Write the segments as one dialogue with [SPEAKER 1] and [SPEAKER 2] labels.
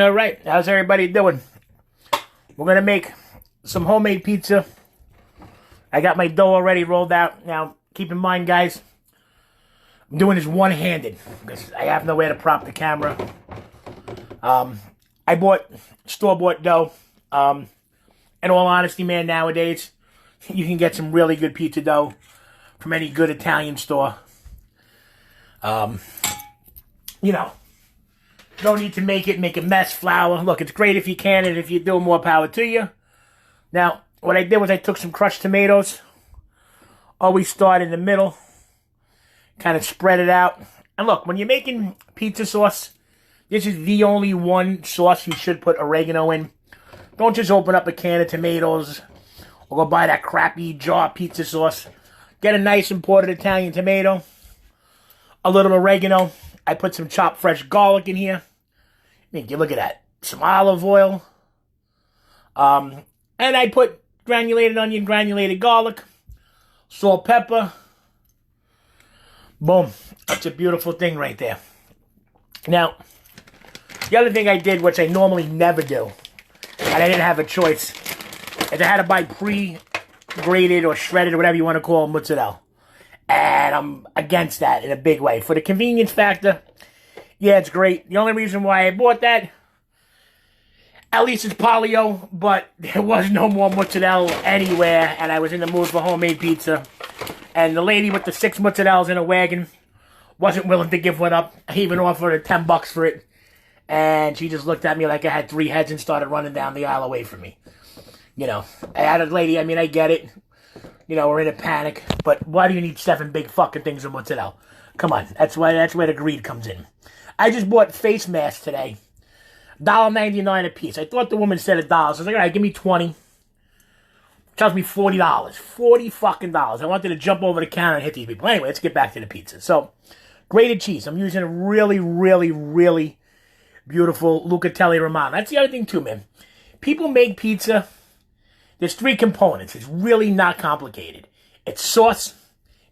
[SPEAKER 1] All right, how's everybody doing? We're going to make some homemade pizza. I got my dough already rolled out. Now, keep in mind, guys, I'm doing this one-handed because I have nowhere to prop the camera. I bought store-bought dough. In all honesty, man, nowadays, you can get some really good pizza dough from any good Italian store. You know, don't need to make a mess, flour. Look, it's great if you can, and if you do, more power to you. Now, what I did was I took some crushed tomatoes. Always start in the middle. Kind of spread it out. And look, when you're making pizza sauce, this is the only one sauce you should put oregano in. Don't just open up a can of tomatoes or go buy that crappy jar pizza sauce. Get a nice imported Italian tomato. A little oregano. I put some chopped fresh garlic in here. You look at that. Some olive oil. And I put granulated onion, granulated garlic, salt, pepper. Boom. That's a beautiful thing right there. Now, the other thing I did, which I normally never do, and I didn't have a choice, is I had to buy pre-grated or shredded or whatever you want to call mozzarella. And I'm against that in a big way. For the convenience factor, yeah, it's great. The only reason why I bought that, at least it's polio, but there was no more mozzarella anywhere, and I was in the mood for homemade pizza. And the lady with the 6 mozzarellas in a wagon wasn't willing to give one up. I even offered her $10 for it. And she just looked at me like I had 3 heads and started running down the aisle away from me. You know, I had a lady, I mean, I get it. You know, we're in a panic. But why do you need 7 big fucking things of mozzarella? Come on, that's where the greed comes in. I just bought face masks today. $1.99 a piece. I thought the woman said $1. I was like, all right, give me 20. Charge me $40. $40 fucking dollars. I wanted to jump over the counter and hit these people. Anyway, let's get back to the pizza. So, grated cheese. I'm using a really, really, really beautiful Lucatelli Romano. That's the other thing too, man. People make pizza. There's 3 components. It's really not complicated. It's sauce,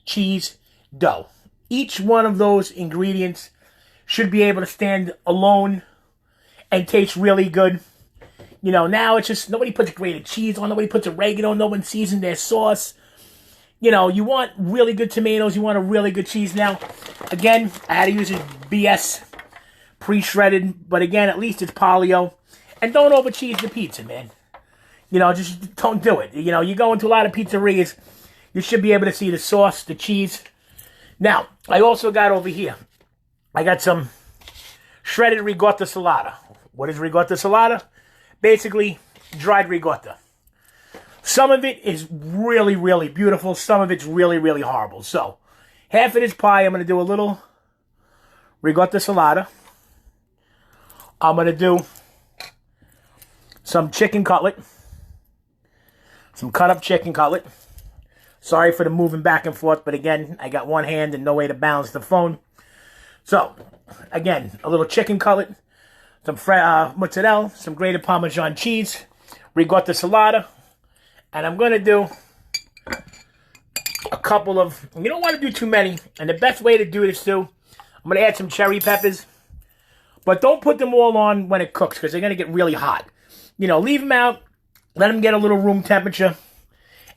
[SPEAKER 1] cheese, dough. Each one of those ingredients should be able to stand alone and taste really good. You know, now it's just, nobody puts grated cheese on, nobody puts oregano, no one seasons their sauce. You know, you want really good tomatoes, you want a really good cheese. Now, again, I had to use a BS pre-shredded, but again, at least it's polio. And don't over-cheese the pizza, man. You know, just don't do it. You know, you go into a lot of pizzerias, you should be able to see the sauce, the cheese. Now, I also got over here, I got some shredded ricotta salata. What is ricotta salata? Basically, dried ricotta. Some of it is really, really beautiful. Some of it's really, really horrible. So, half of this pie, I'm going to do a little ricotta salata. I'm going to do some chicken cutlet. Some cut up chicken cutlet. Sorry for the moving back and forth, but again, I got one hand and no way to balance the phone. So, again, a little chicken cutlet. Some mozzarella, some grated Parmesan cheese, ricotta salata, and I'm going to do a couple of, you don't want to do too many, and the best way to do this too, I'm going to add some cherry peppers, but don't put them all on when it cooks, because they're going to get really hot. You know, leave them out, let them get a little room temperature,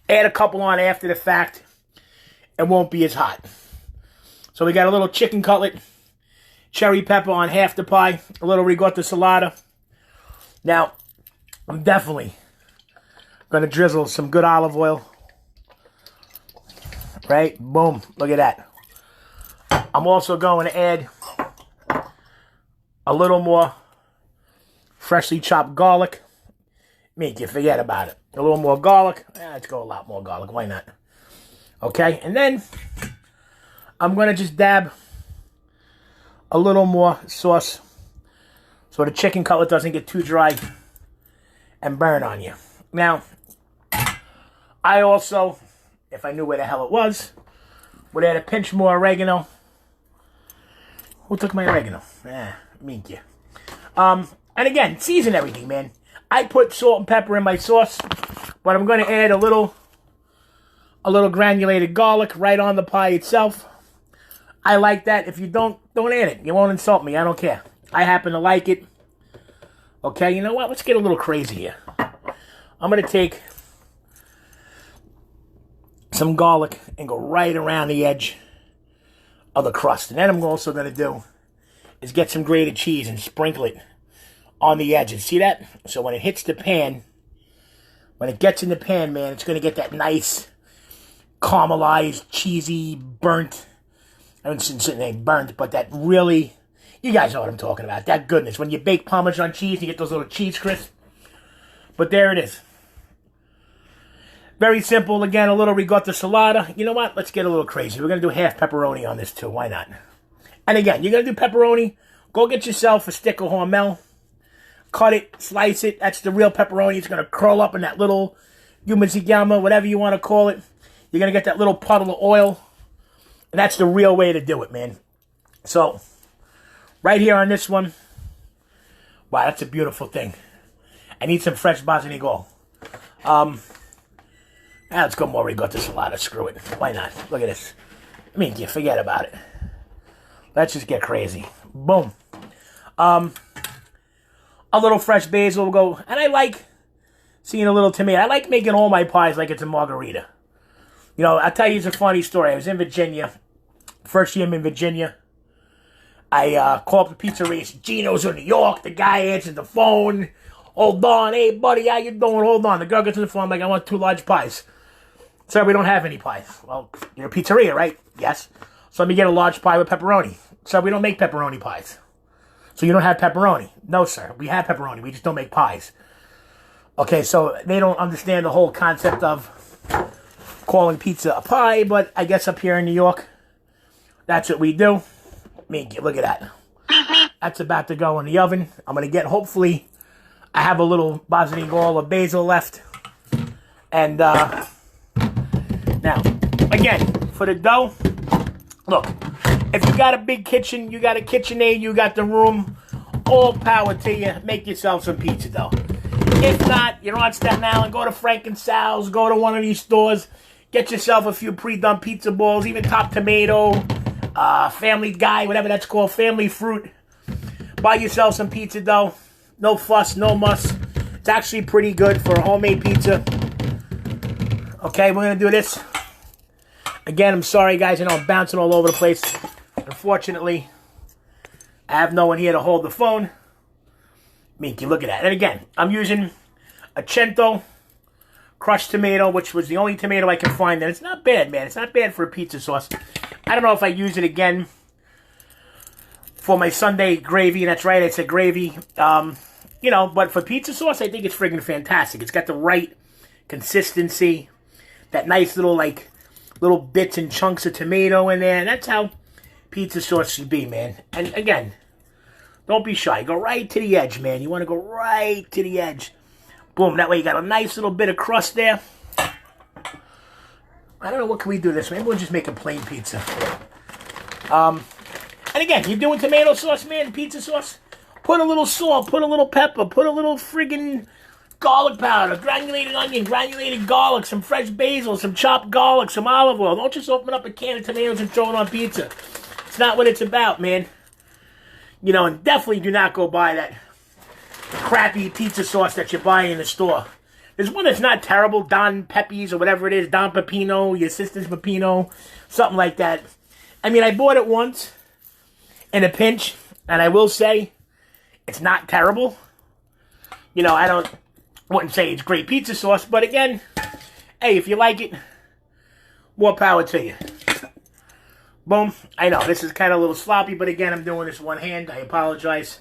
[SPEAKER 1] add a couple on after the fact, and won't be as hot. So we got a little chicken cutlet, cherry pepper on half the pie, a little ricotta salata. Now, I'm definitely going to drizzle some good olive oil. Right? Boom. Look at that. I'm also going to add a little more freshly chopped garlic. Make you forget about it. A little more garlic. Let's go a lot more garlic. Why not? Okay? And then I'm going to just dab a little more sauce so the chicken cutlet doesn't get too dry and burn on you. Now, I also, if I knew where the hell it was, would add a pinch more oregano. Who took my oregano? Mink you. And again, season everything, man. I put salt and pepper in my sauce, but I'm going to add a little granulated garlic right on the pie itself. I like that. If you don't add it. You won't insult me. I don't care. I happen to like it. Okay, you know what? Let's get a little crazy here. I'm going to take some garlic and go right around the edge of the crust. And then I'm also going to do is get some grated cheese and sprinkle it on the edges. See that? So when it hits the pan, when it gets in the pan, man, it's going to get that nice caramelized, cheesy, burnt. I shouldn't say burnt, but that really, you guys know what I'm talking about. That goodness. When you bake Parmesan cheese, you get those little cheese crisps. But there it is. Very simple. Again, a little ricotta salata. You know what? Let's get a little crazy. We're going to do half pepperoni on this too. Why not? And again, you're going to do pepperoni. Go get yourself a stick of Hormel. Cut it. Slice it. That's the real pepperoni. It's going to curl up in that little yumazigama, whatever you want to call it. You're going to get that little puddle of oil. And that's the real way to do it, man. So, right here on this one. Wow, that's a beautiful thing. I need some fresh basilico. Let's go more ricotta salata. Screw it. Why not? Look at this. I mean, you forget about it. Let's just get crazy. Boom. A little fresh basil will go. And I like seeing a little tomato. I like making all my pies like it's a margarita. You know, I'll tell you, it's a funny story. I was in Virginia. First year I'm in Virginia. I called up the pizzeria. Gino's in New York. The guy answered the phone. Hold on. Hey, buddy, how you doing? Hold on. The girl gets to the phone. I'm like, I want 2 large pies. Sir, we don't have any pies. Well, you're a pizzeria, right? Yes. So let me get a large pie with pepperoni. Sir, we don't make pepperoni pies. So you don't have pepperoni? No, sir. We have pepperoni. We just don't make pies. Okay, so they don't understand the whole concept of calling pizza a pie, but I guess up here in New York, that's what we do. I mean, look at that. That's about to go in the oven. I'm going to get, hopefully, I have a little basilico or basil left. And, now, again, for the dough, look, if you got a big kitchen, you got a KitchenAid, you got the room, all power to you. Make yourself some pizza dough. If not, you're on Staten Island, go to Frank and Sal's, go to one of these stores, get yourself a few pre-done pizza balls, even Top Tomato, Family Guy, whatever that's called, Family Fruit. Buy yourself some pizza dough. No fuss, no muss. It's actually pretty good for a homemade pizza. Okay, we're going to do this. Again, I'm sorry, guys. I know I'm bouncing all over the place. Unfortunately, I have no one here to hold the phone. Minky, look at that. And again, I'm using a Cento crushed tomato, which was the only tomato I can find. And it's not bad, man. It's not bad for a pizza sauce. I don't know if I use it again for my Sunday gravy. And that's right, I said gravy. You know, but for pizza sauce, I think it's friggin' fantastic. It's got the right consistency. That nice little, like, little bits and chunks of tomato in there. And that's how pizza sauce should be, man. And again, don't be shy. Go right to the edge, man. You want to go right to the edge. Boom. That way you got a nice little bit of crust there. I don't know, what can we do this? Maybe we'll just make a plain pizza. And again, you're doing tomato sauce, man, pizza sauce. Put a little salt, put a little pepper, put a little friggin' garlic powder, granulated onion, granulated garlic, some fresh basil, some chopped garlic, some olive oil. Don't just open up a can of tomatoes and throw it on pizza. It's not what it's about, man. You know, and definitely do not go buy that crappy pizza sauce that you buy in the store. There's one that's not terrible, Don Pepe's or whatever it is, Don Pepino, your sister's Pepino, something like that. I mean, I bought it once in a pinch, and I will say, it's not terrible. You know, wouldn't say it's great pizza sauce, but again, hey, if you like it, more power to you. Boom. I know, this is kind of a little sloppy, but again, I'm doing this one hand. I apologize.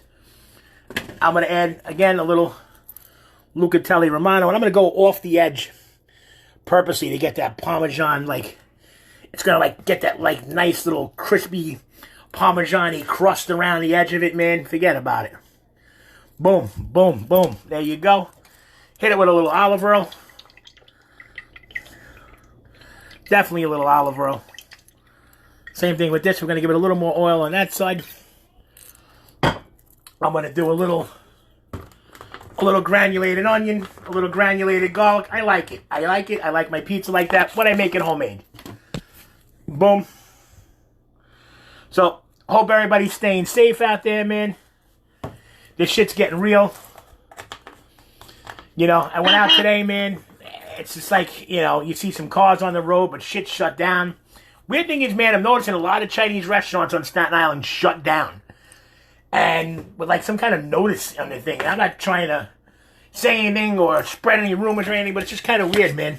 [SPEAKER 1] I'm going to add, again, a little Lucatelli Romano, and I'm going to go off the edge purposely to get that Parmesan, like, it's going to, like, get that, like, nice little crispy Parmesan-y crust around the edge of it, man. Forget about it. Boom, boom, boom. There you go. Hit it with a little olive oil. Definitely a little olive oil. Same thing with this. We're going to give it a little more oil on that side. I'm going to do a little granulated onion, a little granulated garlic. I like it. I like it. I like my pizza like that when I make it homemade. Boom. So, hope everybody's staying safe out there, man. This shit's getting real. You know, I went out today, man. It's just like, you know, you see some cars on the road, but shit's shut down. Weird thing is, man, I'm noticing a lot of Chinese restaurants on Staten Island shut down. And with like some kind of notice on the thing. I'm not trying to say anything or spread any rumors or anything, but it's just kind of weird, man.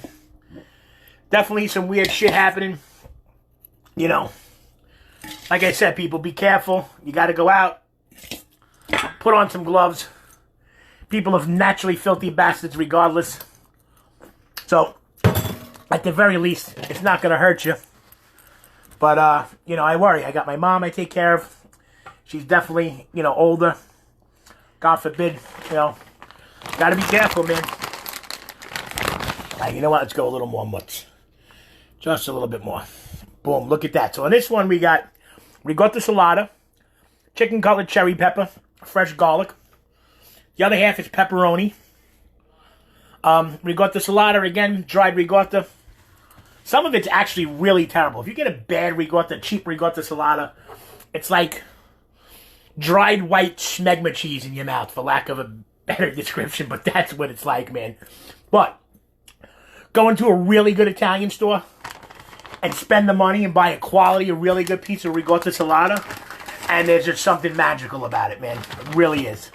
[SPEAKER 1] Definitely some weird shit happening. You know, like I said, people, be careful. You got to go out. Put on some gloves. People are naturally filthy bastards regardless. So, at the very least, it's not going to hurt you. But, you know, I worry. I got my mom I take care of. She's definitely, you know, older. God forbid, you know. Got to be careful, man. Right, you know what? Let's go a little more mutts. Just a little bit more. Boom, look at that. So, on this one, we got ricotta salata, chicken cutlet cherry pepper, fresh garlic. The other half is pepperoni. Ricotta salata, again, dried ricotta. Some of it's actually really terrible. If you get a bad ricotta, cheap ricotta salata, it's like dried white schmegma cheese in your mouth, for lack of a better description, but that's what it's like, man. But go into a really good Italian store and spend the money and buy a quality, a really good piece of ricotta salata, and there's just something magical about it, man. It really is.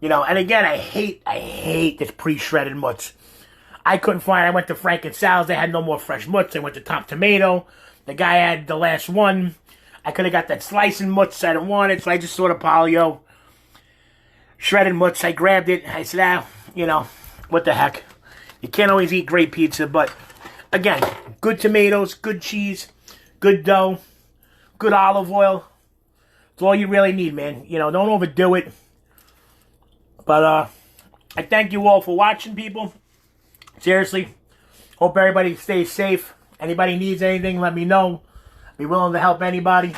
[SPEAKER 1] You know, and again, I hate this pre-shredded mutts. I couldn't find, I went to Frank and Sal's, they had no more fresh mutts. I went to Top Tomato, the guy had the last one. I could have got that slicing mutts, I didn't want it, so I just saw the polio. Shredded mutts, I grabbed it, I said, ah, you know, what the heck. You can't always eat great pizza, but again, good tomatoes, good cheese, good dough, good olive oil. It's all you really need, man. You know, don't overdo it. But, I thank you all for watching, people. Seriously. Hope everybody stays safe. Anybody needs anything, let me know. Be willing to help anybody.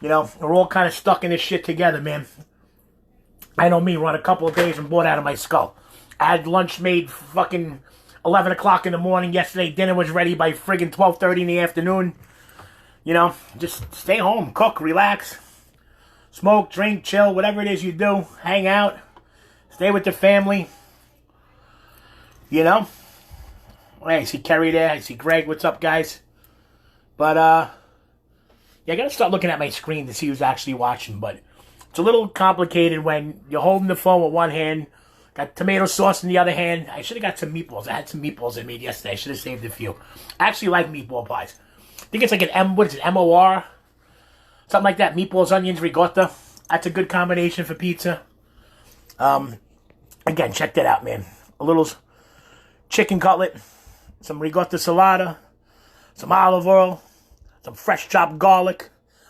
[SPEAKER 1] You know, we're all kind of stuck in this shit together, man. I know me, run a couple of days and bored out of my skull. I had lunch made fucking 11 o'clock in the morning yesterday. Dinner was ready by friggin' 12:30 in the afternoon. You know, just stay home, cook, relax. Smoke, drink, chill, whatever it is you do. Hang out. Stay with the family. You know? Hey, I see Kerry there. I see Greg. What's up, guys? But, yeah, I gotta start looking at my screen to see who's actually watching. But it's a little complicated when you're holding the phone with one hand. Got tomato sauce in the other hand. I should have got some meatballs. I had some meatballs I made yesterday. I should have saved a few. I actually like meatball pies. I think it's like an what is it, M-O-R? Something like that. Meatballs, onions, ricotta. That's a good combination for pizza. Again, check that out, man. A little chicken cutlet, some ricotta salata, some olive oil, some fresh chopped garlic,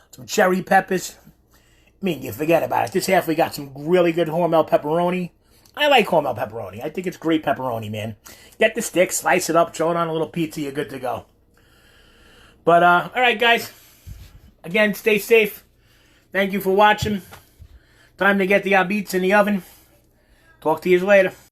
[SPEAKER 1] some cherry peppers. I mean, you forget about it. This half we got some really good Hormel pepperoni. I like Hormel pepperoni. I think it's great pepperoni, man. Get the stick, slice it up, throw it on a little pizza, you're good to go. But, alright, guys. Again, stay safe. Thank you for watching. Time to get the beets in the oven. Talk to you later.